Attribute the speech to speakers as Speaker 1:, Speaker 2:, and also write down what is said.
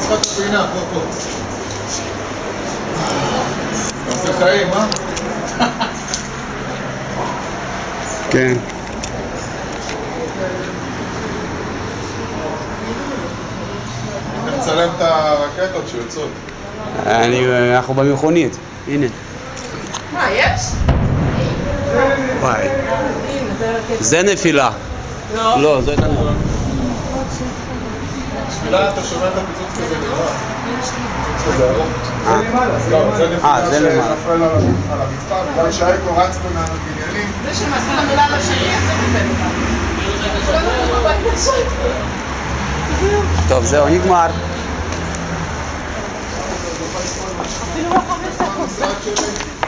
Speaker 1: שפת הפינה, פה. אתה עושה חיים, אה?
Speaker 2: כן.
Speaker 1: נצלם את הרקטות שיוצאות.
Speaker 2: אנחנו במכונית, הנה.
Speaker 3: מה, יש?
Speaker 2: וואי. זה נפילה. לא, זה נפילה.
Speaker 1: נפילה, אתה שומע את הפיצוץ כזה נראה. פיצוץ כזה ארוך. זה נפילה שנפל על הרצפה, בגלל שהאקו רץ בין הבניינים.
Speaker 3: זה שמעשו למילה על השריח, זה נותן.
Speaker 2: טוב, זהו, נגמר.
Speaker 3: אפילו לא 5 דקות.